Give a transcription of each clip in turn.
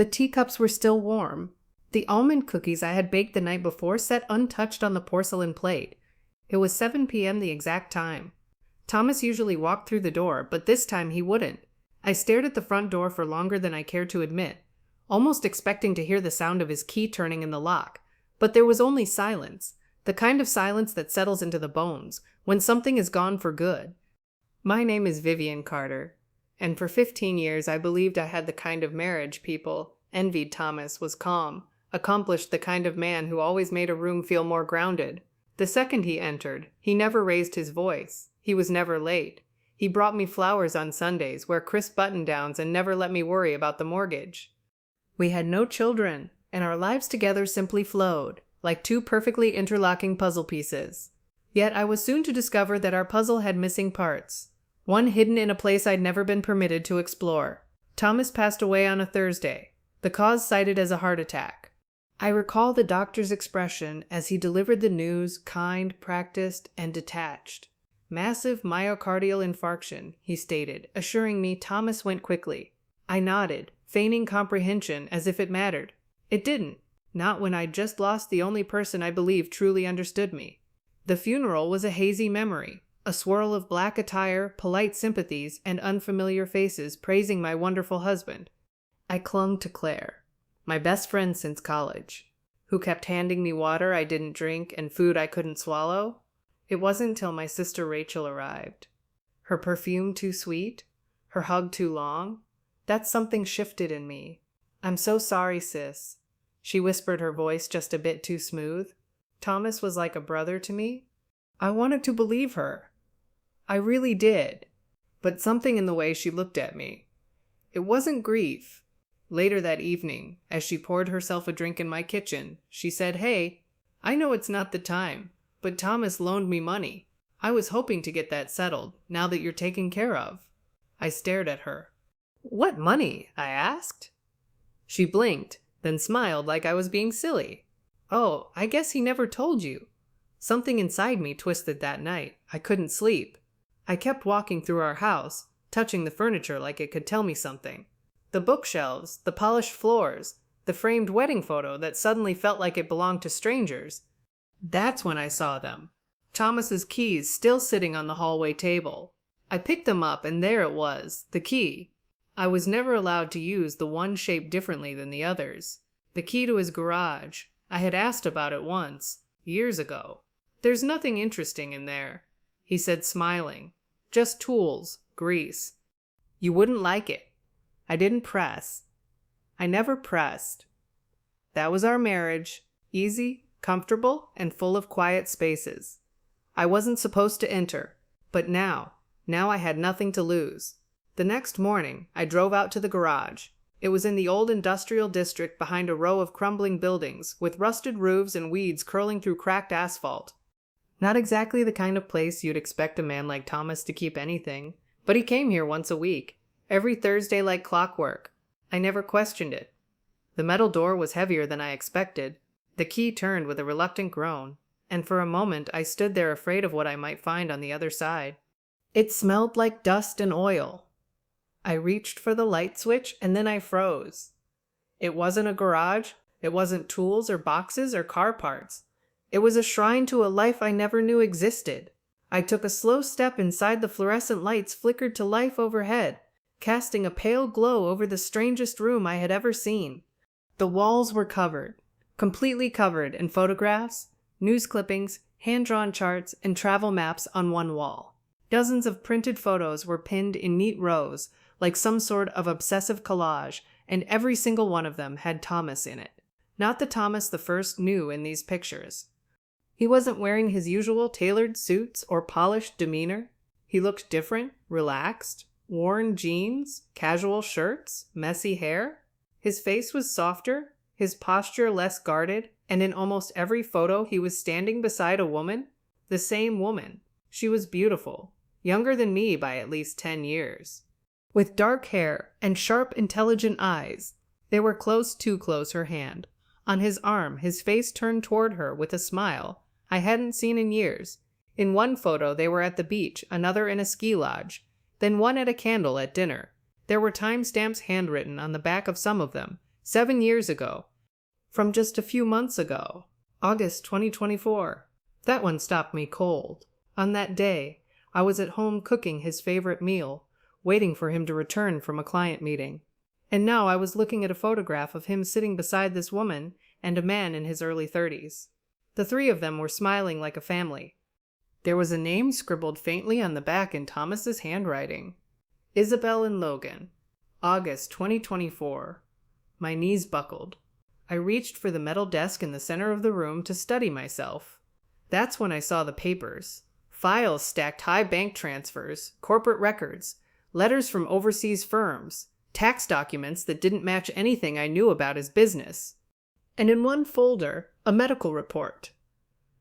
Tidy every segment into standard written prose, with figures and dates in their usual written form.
The teacups were still warm. The almond cookies I had baked the night before sat untouched on the porcelain plate. It was 7 p.m. the exact time. Thomas usually walked through the door, but this time he wouldn't. I stared at the front door for longer than I cared to admit, almost expecting to hear the sound of his key turning in the lock. But there was only silence, the kind of silence that settles into the bones when something is gone for good. My name is Vivian Carter, and for 15 years I believed I had the kind of marriage people envied. Thomas was calm, accomplished, the kind of man who always made a room feel more grounded. The second he entered, he never raised his voice. He was never late. He brought me flowers on Sundays, wore crisp button-downs, and never let me worry about the mortgage. We had no children, and our lives together simply flowed, like two perfectly interlocking puzzle pieces. Yet I was soon to discover that our puzzle had missing parts, one hidden in a place I'd never been permitted to explore. Thomas passed away on a Thursday, the cause cited as a heart attack. I recall the doctor's expression as he delivered the news, kind, practiced, and detached. Massive myocardial infarction, he stated, assuring me Thomas went quickly. I nodded, feigning comprehension as if it mattered. It didn't, not when I'd just lost the only person I believed truly understood me. The funeral was a hazy memory, a swirl of black attire, polite sympathies, and unfamiliar faces praising my wonderful husband. I clung to Claire, my best friend since college, who kept handing me water I didn't drink and food I couldn't swallow. It wasn't until my sister Rachel arrived. Her perfume too sweet, her hug too long. That something shifted in me. I'm so sorry, sis. She whispered, her voice just a bit too smooth. Thomas was like a brother to me. I wanted to believe her. I really did. But something in the way she looked at me. It wasn't grief. Later that evening, as she poured herself a drink in my kitchen, she said, "Hey, I know it's not the time, but Thomas loaned me money. I was hoping to get that settled, now that you're taken care of." I stared at her. "What money?" I asked. She blinked, then smiled like I was being silly. "Oh, I guess he never told you." Something inside me twisted that night. I couldn't sleep. I kept walking through our house, touching the furniture like it could tell me something. The bookshelves, the polished floors, the framed wedding photo that suddenly felt like it belonged to strangers. That's when I saw them. Thomas's keys still sitting on the hallway table. I picked them up and there it was, the key. I was never allowed to use the one shaped differently than the others. The key to his garage. I had asked about it once, years ago. "There's nothing interesting in there," he said, smiling. "Just tools, grease. You wouldn't like it." I didn't press. I never pressed. That was our marriage. Easy, comfortable, and full of quiet spaces. I wasn't supposed to enter, but now I had nothing to lose. The next morning, I drove out to the garage. It was in the old industrial district behind a row of crumbling buildings, with rusted roofs and weeds curling through cracked asphalt. Not exactly the kind of place you'd expect a man like Thomas to keep anything, but he came here once a week, every Thursday like clockwork. I never questioned it. The metal door was heavier than I expected. The key turned with a reluctant groan, and for a moment I stood there afraid of what I might find on the other side. It smelled like dust and oil. I reached for the light switch and then I froze. It wasn't a garage. It wasn't tools or boxes or car parts. It was a shrine to a life I never knew existed. I took a slow step inside. The fluorescent lights flickered to life overhead, casting a pale glow over the strangest room I had ever seen. The walls were covered, completely covered in photographs, news clippings, hand-drawn charts, and travel maps on one wall. Dozens of printed photos were pinned in neat rows, like some sort of obsessive collage, and every single one of them had Thomas in it. Not the Thomas the first knew in these pictures. He wasn't wearing his usual tailored suits or polished demeanor. He looked different, relaxed, worn jeans, casual shirts, messy hair. His face was softer, his posture less guarded, and in almost every photo he was standing beside a woman. The same woman. She was beautiful, younger than me by at least 10 years. With dark hair and sharp, intelligent eyes. They were close, too close, her hand. On his arm, his face turned toward her with a smile I hadn't seen in years. In one photo they were at the beach, another in a ski lodge, then one at a candle at dinner. There were timestamps handwritten on the back of some of them, 7 years ago. From just a few months ago. August 2024. That one stopped me cold. On that day, I was at home cooking his favorite meal, waiting for him to return from a client meeting. And now I was looking at a photograph of him sitting beside this woman and a man in his early 30s. The three of them were smiling like a family. There was a name scribbled faintly on the back in Thomas's handwriting. Isabel and Logan. August 2024. My knees buckled. I reached for the metal desk in the center of the room to study myself. That's when I saw the papers. Files stacked high bank transfers, corporate records, letters from overseas firms, tax documents that didn't match anything I knew about his business. And in one folder, a medical report.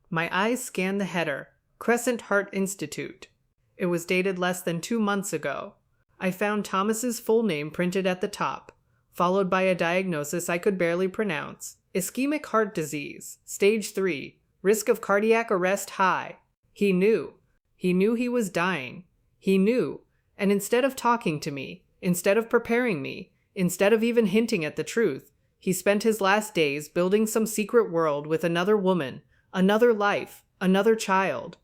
My eyes scanned the header, Crescent Heart Institute. It was dated less than 2 months ago. I found Thomas's full name printed at the top, followed by a diagnosis I could barely pronounce. Ischemic heart disease, stage 3, risk of cardiac arrest high. He knew. He knew he was dying. He knew. And instead of talking to me, instead of preparing me, instead of even hinting at the truth, he spent his last days building some secret world with another woman, another life, another child.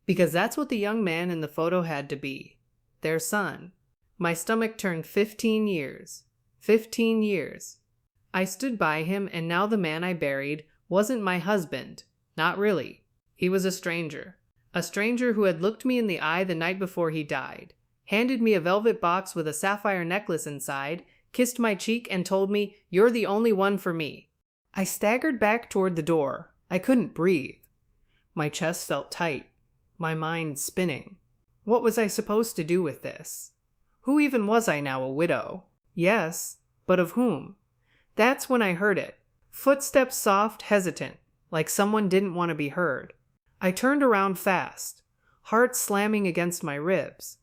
Because that's what the young man in the photo had to be. Their son. My stomach turned 15 years. 15 years. I stood by him, and now the man I buried wasn't my husband. Not really. He was a stranger. A stranger who had looked me in the eye the night before he died, handed me a velvet box with a sapphire necklace inside, kissed my cheek, and told me, "You're the only one for me." I staggered back toward the door. I couldn't breathe. My chest felt tight. My mind spinning. What was I supposed to do with this? Who even was I now, a widow? Yes, but of whom? That's when I heard it. Footsteps soft, hesitant, like someone didn't want to be heard. I turned around fast, heart slamming against my ribs.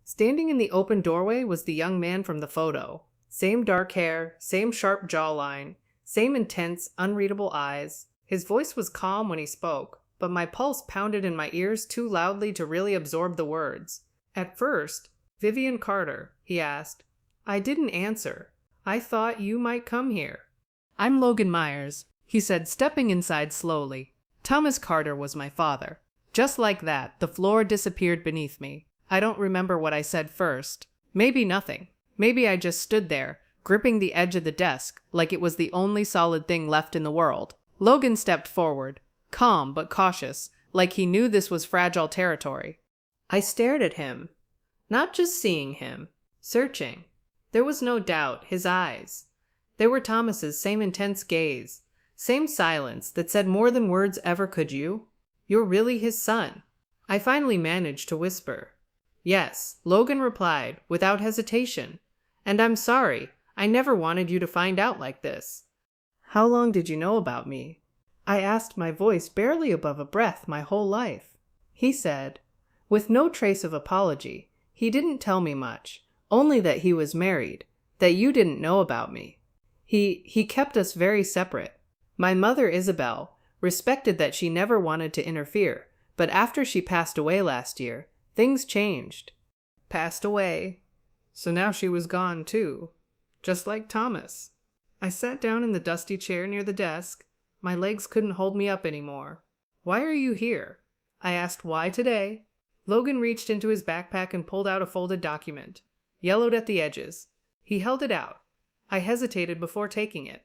Standing in the open doorway was the young man from the photo. Same dark hair, same sharp jawline, same intense, unreadable eyes. His voice was calm when he spoke, but my pulse pounded in my ears too loudly to really absorb the words. At first, "Vivian Carter," he asked. I didn't answer. I thought you might come here. "I'm Logan Myers," he said, stepping inside slowly. Thomas Carter was my father. Just like that, the floor disappeared beneath me. I don't remember what I said first. Maybe nothing. Maybe I just stood there, gripping the edge of the desk, like it was the only solid thing left in the world. Logan stepped forward, calm but cautious, like he knew this was fragile territory. I stared at him, not just seeing him, searching. There was no doubt, his eyes. They were Thomas's same intense gaze, same silence that said more than words ever could. You're really his son. I finally managed to whisper. Yes, Logan replied, without hesitation. And I'm sorry, I never wanted you to find out like this. How long did you know about me? I asked, my voice barely above a breath. My whole life. He said, with no trace of apology, he didn't tell me much, only that he was married, that you didn't know about me. He kept us very separate. My mother, Isabel, respected that she never wanted to interfere, but after she passed away last year, things changed. Passed away. So now she was gone too, just like Thomas. I sat down in the dusty chair near the desk. My legs couldn't hold me up anymore. Why are you here? I asked why today. Logan reached into his backpack and pulled out a folded document, yellowed at the edges. He held it out. I hesitated before taking it.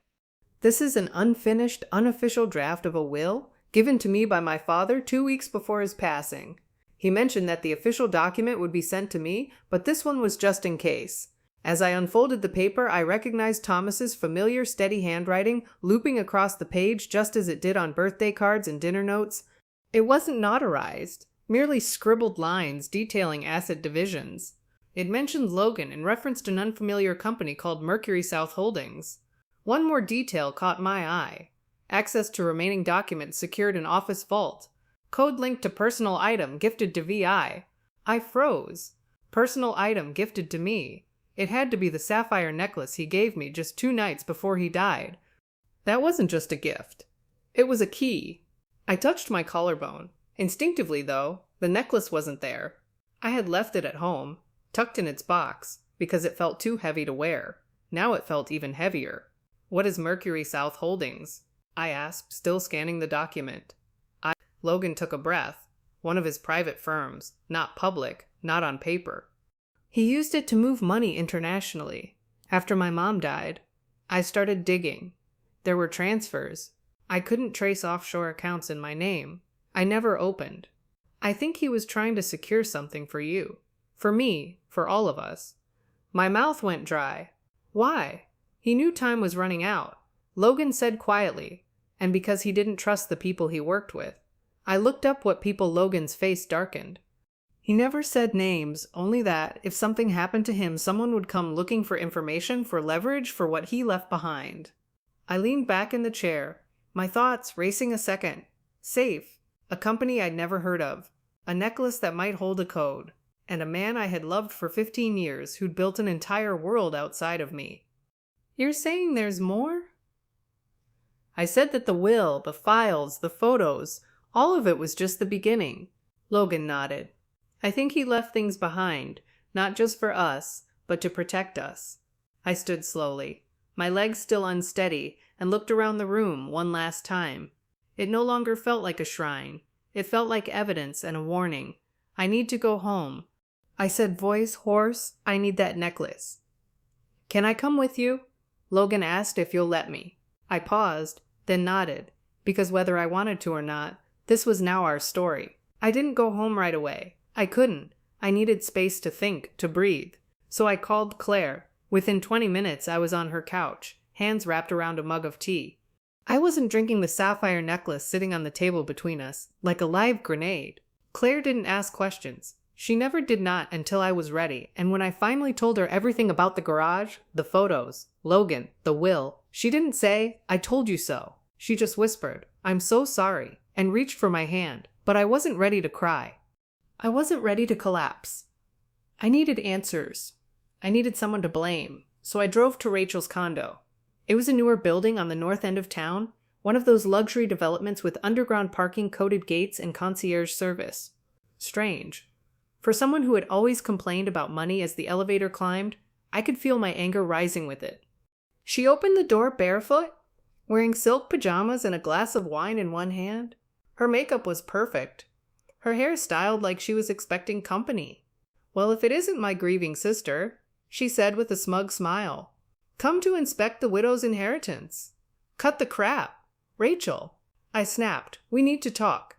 This is an unfinished, unofficial draft of a will given to me by my father 2 weeks before his passing. He mentioned that the official document would be sent to me, but this one was just in case. As I unfolded the paper, I recognized Thomas's familiar, steady handwriting looping across the page just as it did on birthday cards and dinner notes. It wasn't notarized, merely scribbled lines detailing asset divisions. It mentioned Logan and referenced an unfamiliar company called Mercury South Holdings. One more detail caught my eye. Access to remaining documents secured in office vault. Code linked to personal item gifted to VI. I froze. Personal item gifted to me. It had to be the sapphire necklace he gave me just 2 nights before he died. That wasn't just a gift. It was a key. I touched my collarbone. Instinctively, though, the necklace wasn't there. I had left it at home, tucked in its box, because it felt too heavy to wear. Now it felt even heavier. What is Mercury South Holdings? I asked, still scanning the document. Logan took a breath. One of his private firms, not public, not on paper. He used it to move money internationally. After my mom died, I started digging. There were transfers. I couldn't trace offshore accounts in my name. I never opened. I think he was trying to secure something for you. For me, for all of us. My mouth went dry. Why? He knew time was running out. Logan said quietly, and because he didn't trust the people he worked with. I looked up what people Logan's face darkened. He never said names, only that if something happened to him, someone would come looking for information, for leverage, for what he left behind. I leaned back in the chair, my thoughts racing a second. Safe, a company I'd never heard of, a necklace that might hold a code, and a man I had loved for 15 years who'd built an entire world outside of me. You're saying there's more? I said that the will, the files, the photos, all of it was just the beginning. Logan nodded. I think he left things behind, not just for us, but to protect us. I stood slowly, my legs still unsteady, and looked around the room one last time. It no longer felt like a shrine. It felt like evidence and a warning. I need to go home. I said, voice hoarse, I need that necklace. Can I come with you? Logan asked if you'll let me. I paused, then nodded, because whether I wanted to or not, this was now our story. I didn't go home right away. I couldn't. I needed space to think, to breathe. So I called Claire. Within 20 minutes, I was on her couch, hands wrapped around a mug of tea. I wasn't drinking the sapphire necklace sitting on the table between us, like a live grenade. Claire didn't ask questions. She never did not until I was ready, and when I finally told her everything about the garage, the photos, Logan, the will, she didn't say, I told you so. She just whispered, I'm so sorry, and reached for my hand, but I wasn't ready to cry. I wasn't ready to collapse. I needed answers. I needed someone to blame, so I drove to Rachel's condo. It was a newer building on the north end of town, one of those luxury developments with underground parking, coded gates, and concierge service. Strange. For someone who had always complained about money as the elevator climbed, I could feel my anger rising with it. She opened the door barefoot, wearing silk pajamas and a glass of wine in one hand. Her makeup was perfect. Her hair styled like she was expecting company. Well, if it isn't my grieving sister, she said with a smug smile. Come to inspect the widow's inheritance. Cut the crap. Rachel. I snapped. We need to talk.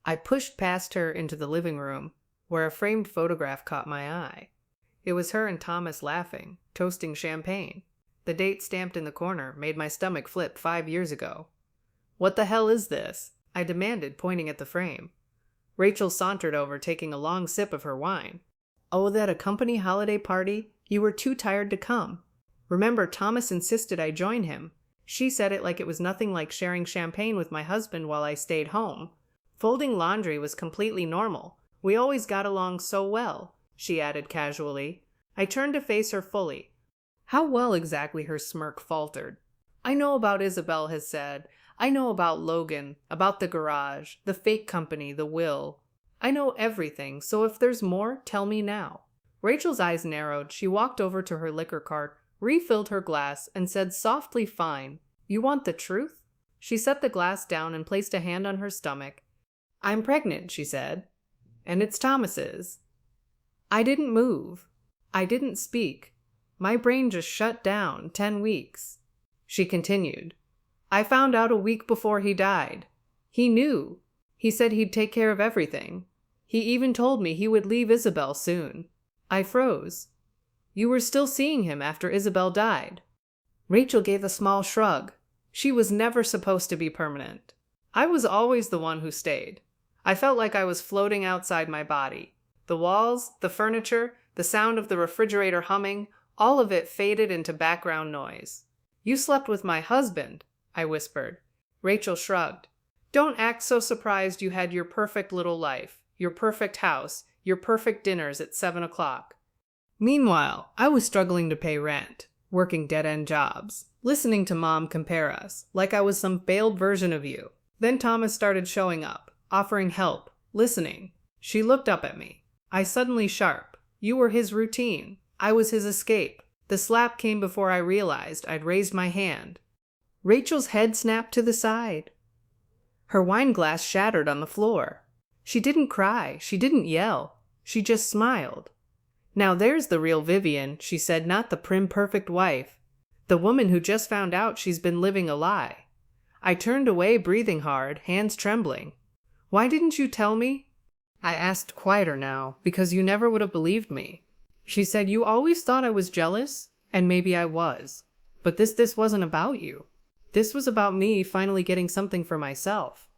I pushed past her into the living room, where a framed photograph caught my eye. It was her and Thomas laughing, toasting champagne. The date stamped in the corner made my stomach flip 5 years ago. What the hell is this? I demanded, pointing at the frame. Rachel sauntered over, taking a long sip of her wine. Oh, that a company holiday party? You were too tired to come. Remember, Thomas insisted I join him. She said it like it was nothing like sharing champagne with my husband while I stayed home. Folding laundry was completely normal. We always got along so well, she added casually. I turned to face her fully. How well exactly her smirk faltered. I know about Isabel has said. I know about Logan, about the garage, the fake company, the will. I know everything, so if there's more, tell me now. Rachel's eyes narrowed. She walked over to her liquor cart, refilled her glass, and said softly, fine. You want the truth? She set the glass down and placed a hand on her stomach. I'm pregnant, she said. And it's Thomas's. I didn't move. I didn't speak. My brain just shut down. 10 weeks. She continued. I found out a week before he died. He knew. He said he'd take care of everything. He even told me he would leave Isabel soon. I froze. You were still seeing him after Isabel died. Rachel gave a small shrug. She was never supposed to be permanent. I was always the one who stayed. I felt like I was floating outside my body. The walls, the furniture, the sound of the refrigerator humming, all of it faded into background noise. You slept with my husband, I whispered. Rachel shrugged. Don't act so surprised you had your perfect little life, your perfect house, your perfect dinners at 7 o'clock. Meanwhile, I was struggling to pay rent, working dead-end jobs, listening to Mom compare us, like I was some failed version of you. Then Thomas started showing up, offering help, listening. She looked up at me. I suddenly sharp. You were his routine. I was his escape. The slap came before I realized I'd raised my hand. Rachel's head snapped to the side. Her wine glass shattered on the floor. She didn't cry. She didn't yell. She just smiled. "Now there's the real Vivian," she said, "not the prim, perfect wife. The woman who just found out she's been living a lie." I turned away, breathing hard, hands trembling. "Why didn't you tell me?" I asked, quieter now, "Because you never would have believed me." She said, "You always thought I was jealous, and maybe I was. But this wasn't about you. This was about me finally getting something for myself."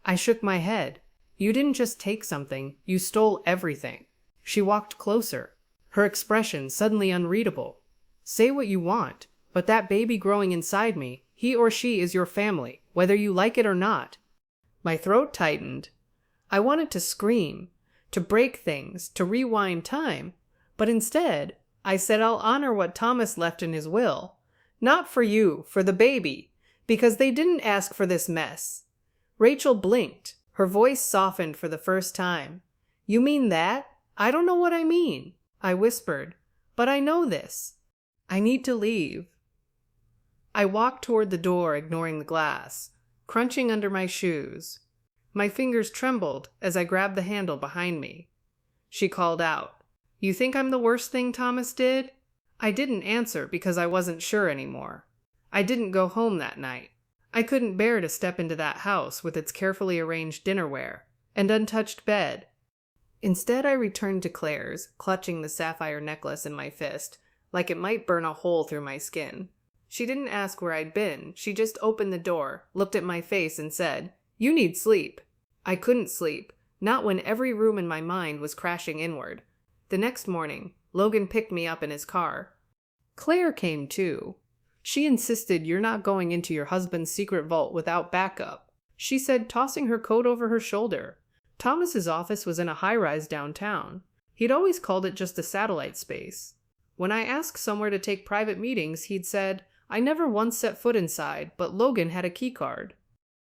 I shook my head. "You didn't just take something, you stole everything." She walked closer, her expression suddenly unreadable. "Say what you want, but that baby growing inside me, he or she is your family, whether you like it or not." My throat tightened. I wanted to scream, to break things, to rewind time, but instead, I said I'll honor what Thomas left in his will. Not for you, for the baby, because they didn't ask for this mess. Rachel blinked. Her voice softened for the first time. "You mean that? I don't know what I mean," I whispered, "but I know this. I need to leave." I walked toward the door, ignoring the glass, crunching under my shoes. My fingers trembled as I grabbed the handle behind me. She called out, "You think I'm the worst thing Thomas did?" I didn't answer because I wasn't sure anymore. I didn't go home that night. I couldn't bear to step into that house with its carefully arranged dinnerware and untouched bed. Instead, I returned to Claire's, clutching the sapphire necklace in my fist, like it might burn a hole through my skin. She didn't ask where I'd been. She just opened the door, looked at my face, and said, "You need sleep." I couldn't sleep, not when every room in my mind was crashing inward. The next morning, Logan picked me up in his car. Claire came too. She insisted, "You're not going into your husband's secret vault without backup," she said, tossing her coat over her shoulder. Thomas's office was in a high-rise downtown. He'd always called it just a satellite space. When I asked somewhere to take private meetings, he'd said, "I never once set foot inside, but Logan had a key card."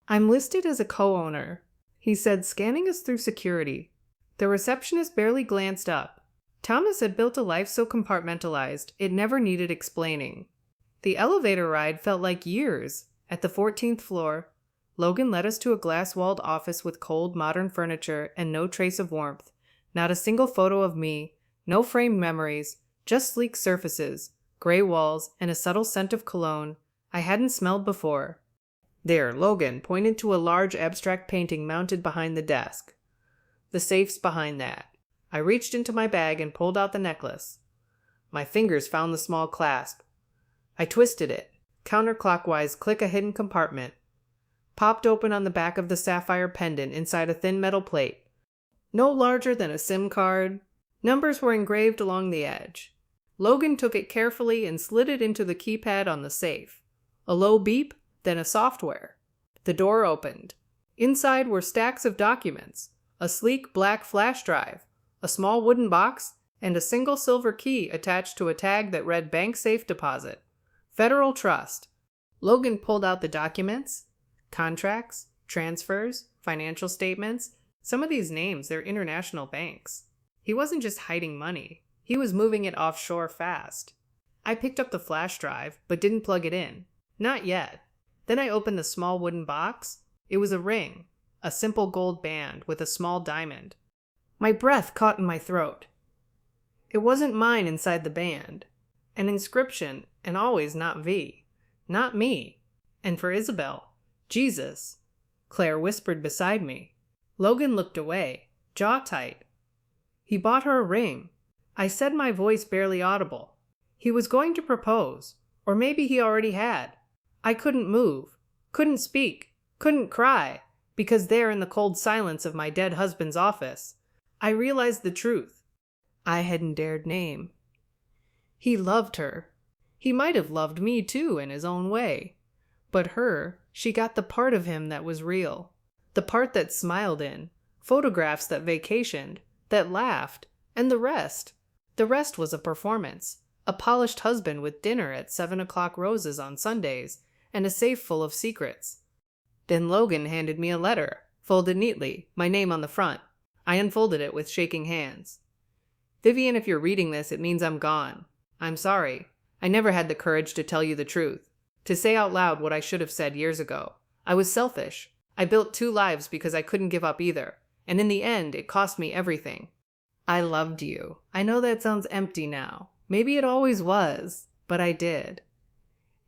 "I'm listed as a co-owner," he said, scanning us through security. The receptionist barely glanced up. Thomas had built a life so compartmentalized, it never needed explaining. The elevator ride felt like years. At the 14th floor, Logan led us to a glass-walled office with cold, modern furniture and no trace of warmth. Not a single photo of me, no framed memories, just sleek surfaces, gray walls, and a subtle scent of cologne I hadn't smelled before. "There," Logan pointed to a large abstract painting mounted behind the desk. "The safe's behind that." I reached into my bag and pulled out the necklace. My fingers found the small clasp. I twisted it, counterclockwise, click a hidden compartment. Popped open on the back of the sapphire pendant inside a thin metal plate. No larger than a SIM card. Numbers were engraved along the edge. Logan took it carefully and slid it into the keypad on the safe. A low beep, then a software. The door opened. Inside were stacks of documents, a sleek black flash drive, a small wooden box, and a single silver key attached to a tag that read Bank Safe Deposit. Federal Trust. Logan pulled out the documents. Contracts, transfers, financial statements. Some of these names, they're international banks. He wasn't just hiding money. He was moving it offshore fast. I picked up the flash drive, but didn't plug it in. Not yet. Then I opened the small wooden box. It was a ring, a simple gold band with a small diamond. My breath caught in my throat. It wasn't mine inside the band. An inscription, and always not V. Not me. And for Isabel. Jesus. Claire whispered beside me. Logan looked away, jaw tight. He bought her a ring. I said, my voice barely audible. He was going to propose, or maybe he already had. I couldn't move, couldn't speak, couldn't cry, because there in the cold silence of my dead husband's office, I realized the truth. I hadn't dared name. He loved her. He might have loved me too in his own way. But her, she got the part of him that was real. The part that smiled in, photographs that vacationed, that laughed, and the rest. The rest was a performance. A polished husband with dinner at 7 o'clock roses on Sundays, and a safe full of secrets. Then Logan handed me a letter, folded neatly, my name on the front. I unfolded it with shaking hands. Vivian, if you're reading this, it means I'm gone. I'm sorry. I never had the courage to tell you the truth. To say out loud what I should have said years ago. I was selfish. I built 2 lives because I couldn't give up either. And in the end, it cost me everything. I loved you. I know that sounds empty now. Maybe it always was, but I did.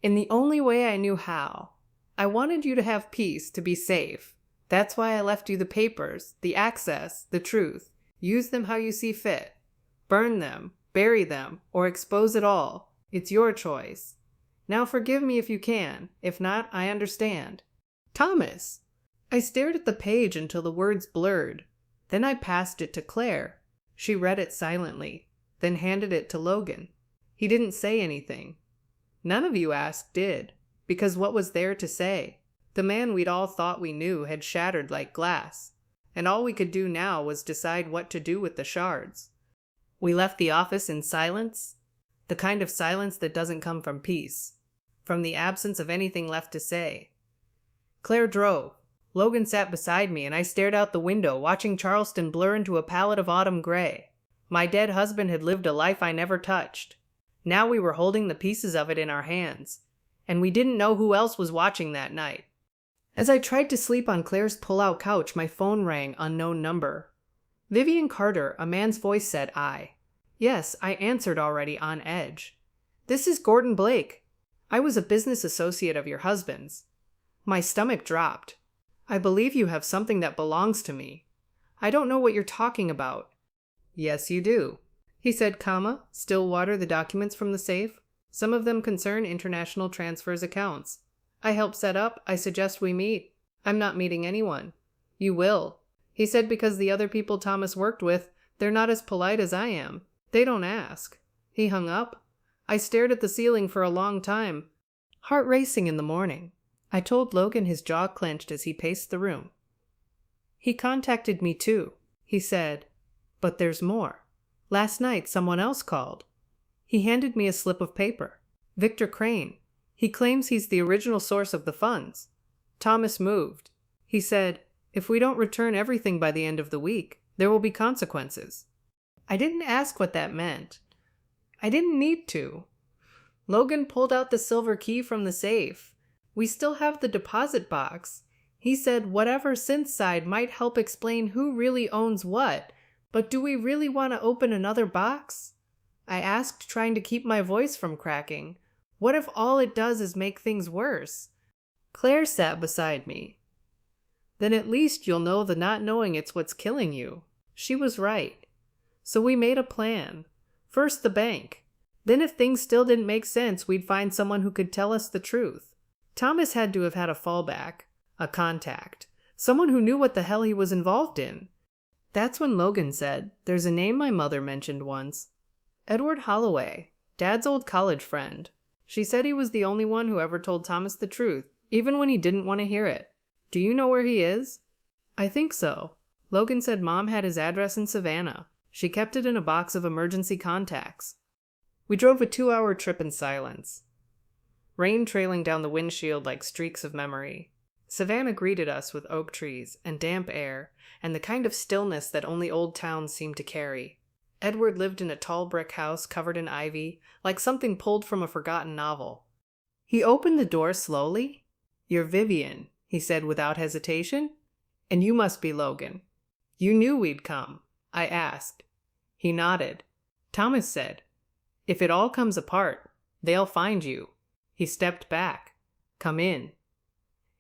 In the only way I knew how. I wanted you to have peace, to be safe. That's why I left you the papers, the access, the truth. Use them how you see fit. Burn them, bury them, or expose it all. It's your choice. Now forgive me if you can. If not, I understand. Thomas! I stared at the page until the words blurred. Then I passed it to Claire. She read it silently, then handed it to Logan. He didn't say anything. None of you asked did, because what was there to say? The man we'd all thought we knew had shattered like glass, and all we could do now was decide what to do with the shards. We left the office in silence, the kind of silence that doesn't come from peace, from the absence of anything left to say. Claire drove. Logan sat beside me, and I stared out the window, watching Charleston blur into a palette of autumn gray. My dead husband had lived a life I never touched. Now we were holding the pieces of it in our hands, and we didn't know who else was watching that night. As I tried to sleep on Claire's pull-out couch, my phone rang, unknown number. Vivian Carter, a man's voice said I. Yes, I answered already, on edge. This is Gordon Blake. I was a business associate of your husband's. My stomach dropped. I believe you have something that belongs to me. I don't know what you're talking about. Yes, you do. He said, Stillwater the documents from the safe. Some of them concern international transfers accounts. I help set up. I suggest we meet. I'm not meeting anyone. You will. He said because the other people Thomas worked with, they're not as polite as I am. They don't ask. He hung up. I stared at the ceiling for a long time, heart racing in the morning. I told Logan, his jaw clenched as he paced the room. He contacted me too. He said, but there's more. Last night someone else called. He handed me a slip of paper. Victor Crane. He claims he's the original source of the funds. Thomas moved. He said, if we don't return everything by the end of the week, there will be consequences. I didn't ask what that meant. I didn't need to. Logan pulled out the silver key from the safe. We still have the deposit box. He said whatever synth side might help explain who really owns what, but do we really want to open another box? I asked, trying to keep my voice from cracking. What if all it does is make things worse? Claire sat beside me. Then at least you'll know the not knowing it's what's killing you. She was right. So we made a plan. First the bank. Then if things still didn't make sense, we'd find someone who could tell us the truth. Thomas had to have had a fallback, a contact, someone who knew what the hell he was involved in. That's when Logan said, there's a name my mother mentioned once. Edward Holloway, Dad's old college friend. She said he was the only one who ever told Thomas the truth, even when he didn't want to hear it. Do you know where he is? I think so. Logan said Mom had his address in Savannah. She kept it in a box of emergency contacts. We drove a 2-hour trip in silence. Rain trailing down the windshield like streaks of memory. Savannah greeted us with oak trees and damp air and the kind of stillness that only old towns seem to carry. Edward lived in a tall brick house covered in ivy, like something pulled from a forgotten novel. He opened the door slowly. You're Vivian, he said without hesitation. And you must be Logan. You knew we'd come. I asked. He nodded. Thomas said, if it all comes apart, they'll find you. He stepped back. Come in.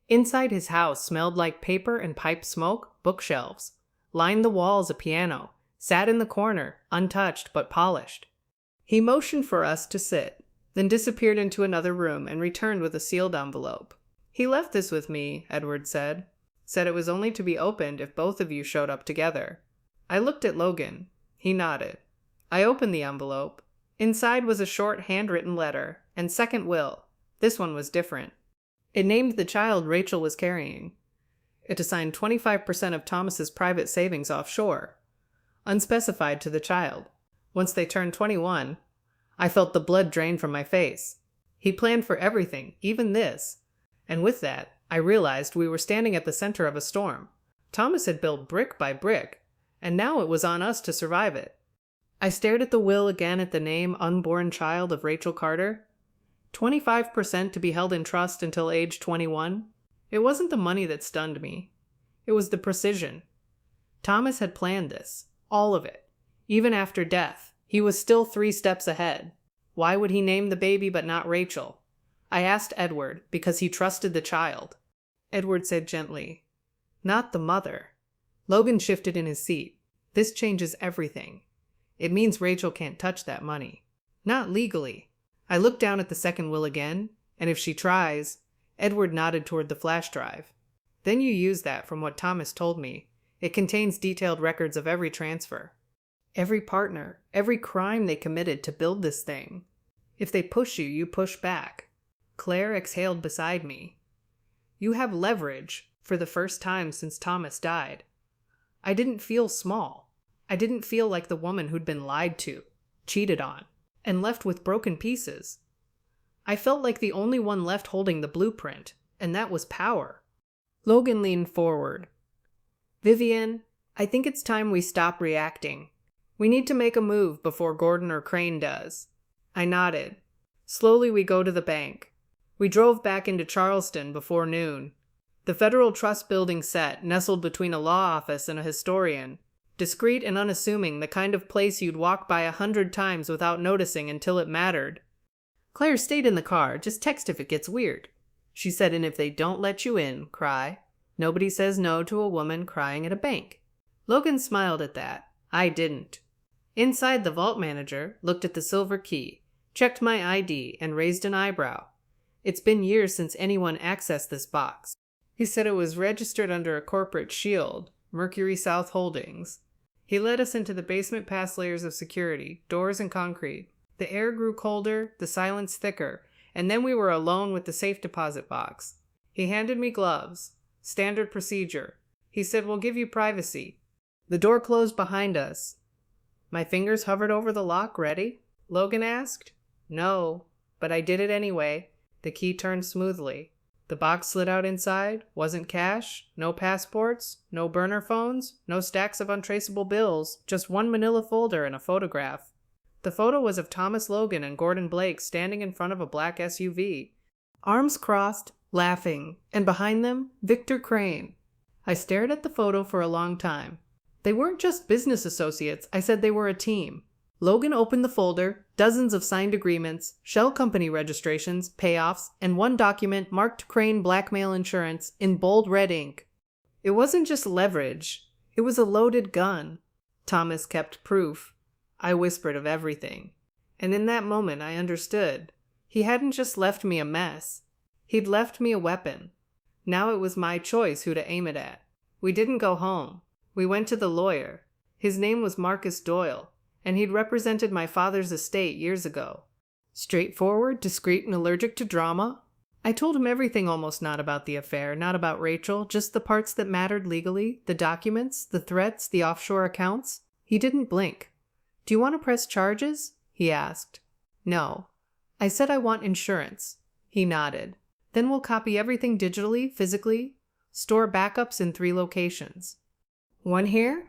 Inside his house smelled like paper and pipe smoke, bookshelves. Lined the walls a piano, sat in the corner, untouched but polished. He motioned for us to sit, then disappeared into another room and returned with a sealed envelope. He left this with me, Edward said. Said it was only to be opened if both of you showed up together. I looked at Logan. He nodded. I opened the envelope. Inside was a short handwritten letter and second will. This one was different. It named the child Rachel was carrying. It assigned 25% of Thomas's private savings offshore, unspecified to the child. Once they turned 21, I felt the blood drain from my face. He planned for everything, even this. And with that, I realized we were standing at the center of a storm. Thomas had built brick by brick, and now it was on us to survive it. I stared at the will again, at the name unborn child of Rachel Carter. 25% to be held in trust until age 21. It wasn't the money that stunned me. It was the precision. Thomas had planned this, all of it. Even after death, he was still 3 steps ahead. Why would he name the baby but not Rachel? I asked Edward because he trusted the child. Edward said gently, "Not the mother." Logan shifted in his seat. "This changes everything. It means Rachel can't touch that money. Not legally." I looked down at the second will again, and if she tries, Edward nodded toward the flash drive. "Then you use that from what Thomas told me. It contains detailed records of every transfer. Every partner, every crime they committed to build this thing. If they push you, you push back." Claire exhaled beside me. "You have leverage for the first time since Thomas died." I didn't feel small. I didn't feel like the woman who'd been lied to, cheated on, and left with broken pieces. I felt like the only one left holding the blueprint, and that was power. Logan leaned forward. "Vivian, I think it's time we stop reacting. We need to make a move before Gordon or Crane does." I nodded. Slowly we go to the bank. We drove back into Charleston before noon. The Federal Trust Building set, nestled between a law office and a historian. Discreet and unassuming, the kind of place you'd walk by 100 times without noticing until it mattered. "Claire stayed in the car. Just text if it gets weird," she said, "and if they don't let you in, cry. Nobody says no to a woman crying at a bank." Logan smiled at that. I didn't. Inside, the vault manager looked at the silver key, checked my ID, and raised an eyebrow. It's been years since anyone accessed this box. He said it was registered under a corporate shield, Mercury South Holdings. He led us into the basement past layers of security, doors and concrete. The air grew colder, the silence thicker, and then we were alone with the safe deposit box. He handed me gloves. Standard procedure. He said, "We'll give you privacy." The door closed behind us. My fingers hovered over the lock. "Ready?" Logan asked. "No," but I did it anyway. The key turned smoothly. The box slid out inside. Wasn't cash, no passports, no burner phones, no stacks of untraceable bills, just one manila folder and a photograph. The photo was of Thomas Logan and Gordon Blake standing in front of a black SUV, arms crossed, laughing, and behind them, Victor Crane. I stared at the photo for a long time. They weren't just business associates, I said they were a team. Logan opened the folder, dozens of signed agreements, shell company registrations, payoffs, and one document marked Crane Blackmail Insurance in bold red ink. It wasn't just leverage. It was a loaded gun. Thomas kept proof. I whispered of everything. And in that moment I understood. He hadn't just left me a mess. He'd left me a weapon. Now it was my choice who to aim it at. We didn't go home. We went to the lawyer. His name was Marcus Doyle, and he'd represented my father's estate years ago. Straightforward, discreet, and allergic to drama. I told him everything almost, not about the affair, not about Rachel, just the parts that mattered legally, the documents, the threats, the offshore accounts. He didn't blink. "Do you want to press charges?" he asked. "No." I said I want insurance. He nodded. "Then we'll copy everything digitally, physically, store backups in 3 locations. One here,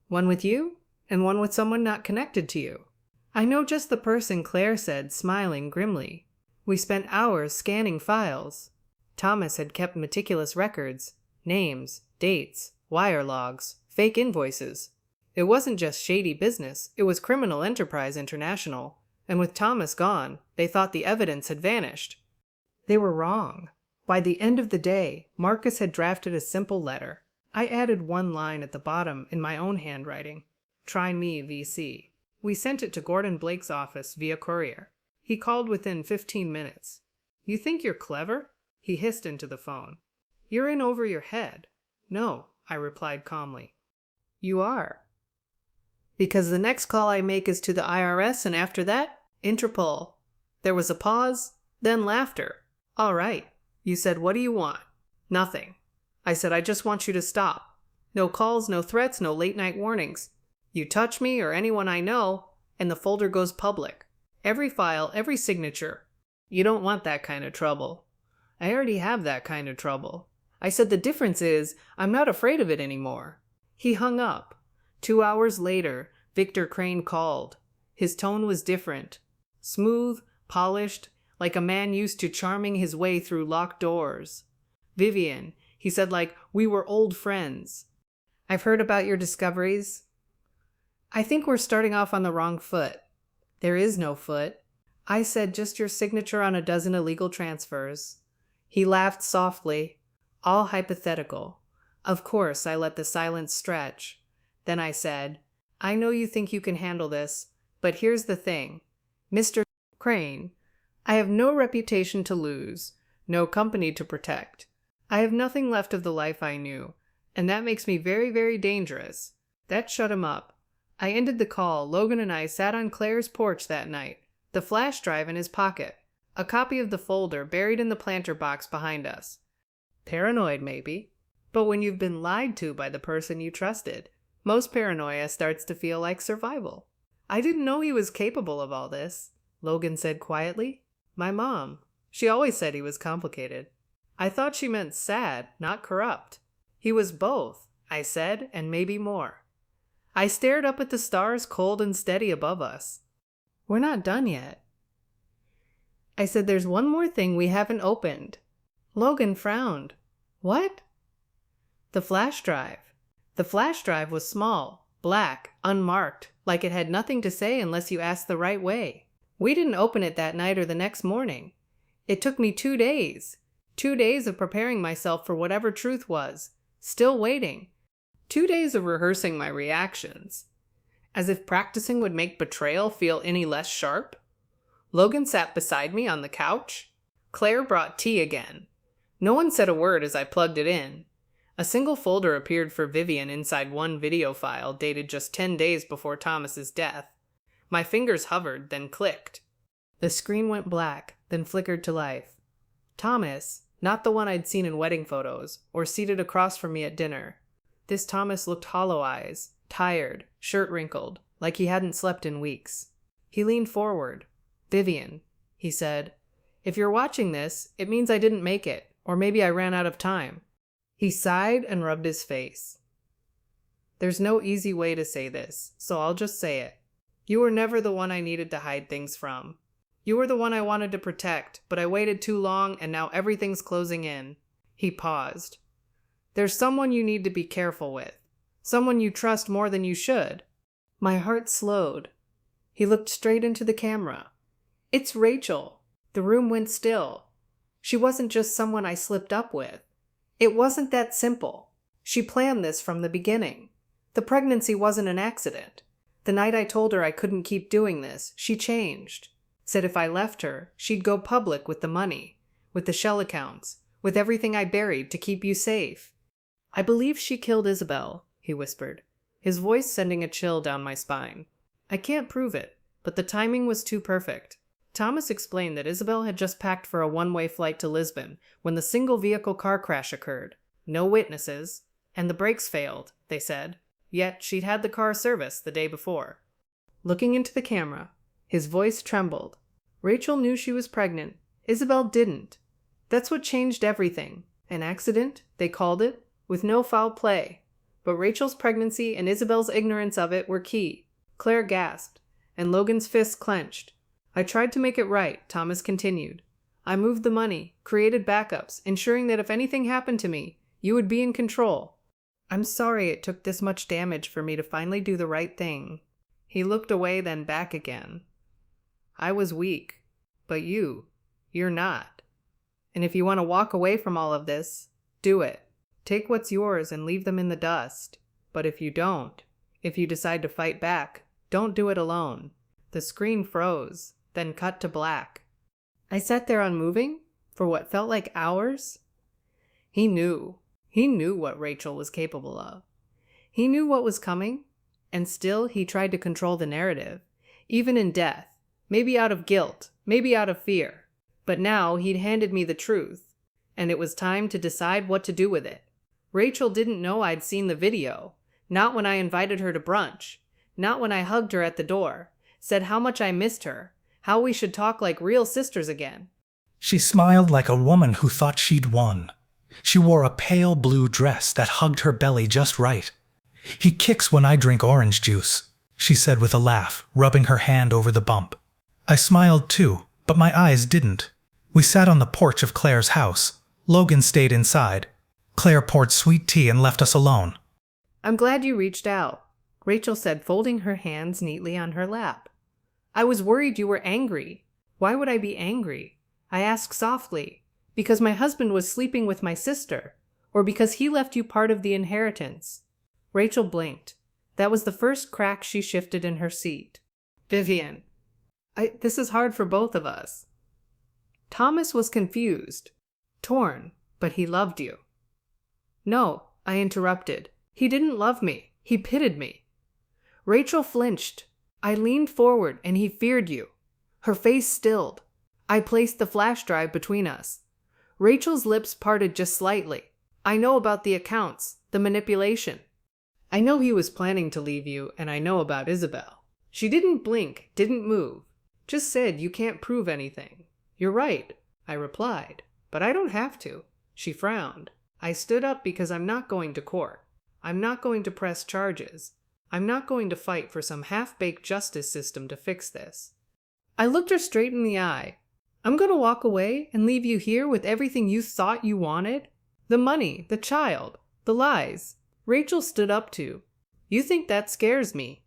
one with you, and one with someone not connected to you." "I know just the person," Claire said, smiling grimly. We spent hours scanning files. Thomas had kept meticulous records, names, dates, wire logs, fake invoices. It wasn't just shady business, it was criminal enterprise international. And with Thomas gone, they thought the evidence had vanished. They were wrong. By the end of the day, Marcus had drafted a simple letter. I added one line at the bottom in my own handwriting. "Try me, VC." We sent it to Gordon Blake's office via courier. He called within 15 minutes. "You think you're clever?" he hissed into the phone. "You're in over your head." "No," I replied calmly. "You are. Because the next call I make is to the IRS, and after that, Interpol." There was a pause, then laughter. "All right." You said, "What do you want?" "Nothing." I said, "I just want you to stop. No calls, no threats, no late-night warnings. You touch me or anyone I know, and the folder goes public. Every file, every signature. You don't want that kind of trouble." "I already have that kind of trouble." I said, "The difference is, I'm not afraid of it anymore." He hung up. 2 hours later, Victor Crane called. His tone was different. Smooth, polished, like a man used to charming his way through locked doors. Vivian, he said, like we were old friends. I've heard about your discoveries. I think we're starting off on the wrong foot. There is no foot. I said just your signature on a dozen illegal transfers. He laughed softly, all hypothetical. Of course, I let the silence stretch. Then I said, I know you think you can handle this, but here's the thing. Mr. Crane, I have no reputation to lose, no company to protect. I have nothing left of the life I knew, and that makes me very, very dangerous. That shut him up. I ended the call. Logan and I sat on Claire's porch that night, the flash drive in his pocket, a copy of the folder buried in the planter box behind us. Paranoid, maybe. But when you've been lied to by the person you trusted, most paranoia starts to feel like survival. I didn't know he was capable of all this, Logan said quietly. My mom. She always said he was complicated. I thought she meant sad, not corrupt. He was both, I said, and maybe more. I stared up at the stars cold and steady above us. We're not done yet. I said, there's one more thing we haven't opened. Logan frowned. What? The flash drive. The flash drive was small, black, unmarked, like it had nothing to say unless you asked the right way. We didn't open it that night or the next morning. It took me 2 days. 2 days of preparing myself for whatever truth was. Still waiting. 2 days of rehearsing my reactions. As if practicing would make betrayal feel any less sharp. Logan sat beside me on the couch. Claire brought tea again. No one said a word as I plugged it in. A single folder appeared for Vivian inside one video file dated just 10 days before Thomas's death. My fingers hovered, then clicked. The screen went black, then flickered to life. Thomas, not the one I'd seen in wedding photos, or seated across from me at dinner. This Thomas looked hollow eyes, tired, shirt wrinkled, like he hadn't slept in weeks. He leaned forward. Vivian, he said, if you're watching this, it means I didn't make it, or maybe I ran out of time. He sighed and rubbed his face. There's no easy way to say this, so I'll just say it. You were never the one I needed to hide things from. You were the one I wanted to protect, but I waited too long and now everything's closing in. He paused. There's someone you need to be careful with. Someone you trust more than you should. My heart slowed. He looked straight into the camera. It's Rachel. The room went still. She wasn't just someone I slipped up with. It wasn't that simple. She planned this from the beginning. The pregnancy wasn't an accident. The night I told her I couldn't keep doing this, she changed. Said if I left her, she'd go public with the money, with the shell accounts, with everything I buried to keep you safe. I believe she killed Isabel, he whispered, his voice sending a chill down my spine. I can't prove it, but the timing was too perfect. Thomas explained that Isabel had just packed for a one-way flight to Lisbon when the single-vehicle car crash occurred. No witnesses, and the brakes failed, they said. Yet she'd had the car serviced the day before. Looking into the camera, his voice trembled. Rachel knew she was pregnant. Isabel didn't. That's what changed everything. An accident, they called it, with no foul play. But Rachel's pregnancy and Isabel's ignorance of it were key. Claire gasped, and Logan's fists clenched. I tried to make it right, Thomas continued. I moved the money, created backups, ensuring that if anything happened to me, you would be in control. I'm sorry it took this much damage for me to finally do the right thing. He looked away, then back again. I was weak, but you're not. And if you want to walk away from all of this, do it. Take what's yours and leave them in the dust. But if you don't, if you decide to fight back, don't do it alone. The screen froze, then cut to black. I sat there unmoving for what felt like hours. He knew what Rachel was capable of. He knew what was coming, and still he tried to control the narrative, even in death, maybe out of guilt, maybe out of fear. But now he'd handed me the truth, and it was time to decide what to do with it. Rachel didn't know I'd seen the video, not when I invited her to brunch, not when I hugged her at the door, said how much I missed her, how we should talk like real sisters again. She smiled like a woman who thought she'd won. She wore a pale blue dress that hugged her belly just right. He kicks when I drink orange juice, she said with a laugh, rubbing her hand over the bump. I smiled too, But my eyes didn't. We sat on the porch of Claire's house. Logan stayed inside. Claire poured sweet tea and left us alone. I'm glad you reached out, Rachel said, folding her hands neatly on her lap. I was worried you were angry. Why would I be angry? I asked softly. Because my husband was sleeping with my sister, or because he left you part of the inheritance. Rachel blinked. That was the first crack she shifted in her seat. Vivian, this is hard for both of us. Thomas was confused, torn, but he loved you. No, I interrupted. He didn't love me. He pitied me. Rachel flinched. I leaned forward and he feared you. Her face stilled. I placed the flash drive between us. Rachel's lips parted just slightly. I know about the accounts, the manipulation. I know he was planning to leave you, and I know about Isabel. She didn't blink, didn't move. Just said you can't prove anything. You're right, I replied, but I don't have to. She frowned. I stood up because I'm not going to court. I'm not going to press charges. I'm not going to fight for some half-baked justice system to fix this. I looked her straight in the eye. I'm going to walk away and leave you here with everything you thought you wanted? The money, the child, the lies. Rachel stood up too. You think that scares me?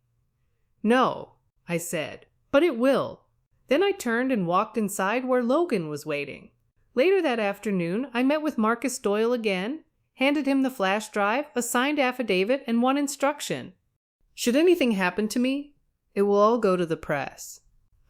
No, I said, but it will. Then I turned and walked inside where Logan was waiting. Later that afternoon, I met with Marcus Doyle again, handed him the flash drive, a signed affidavit, and one instruction. Should anything happen to me, it will all go to the press.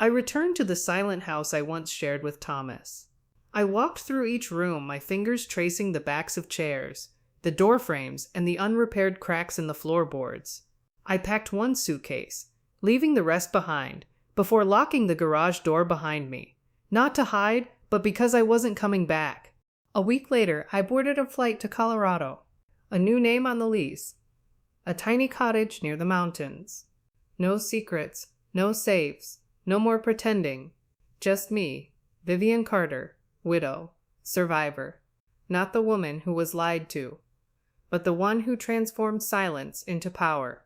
I returned to the silent house I once shared with Thomas. I walked through each room, my fingers tracing the backs of chairs, the door frames, and the unrepaired cracks in the floorboards. I packed one suitcase, leaving the rest behind, before locking the garage door behind me. Not to hide, but because I wasn't coming back. A week later, I boarded a flight to Colorado. A new name on the lease. A tiny cottage near the mountains. No secrets, no safes, no more pretending. Just me, Vivian Carter, widow, survivor. Not the woman who was lied to, but the one who transformed silence into power.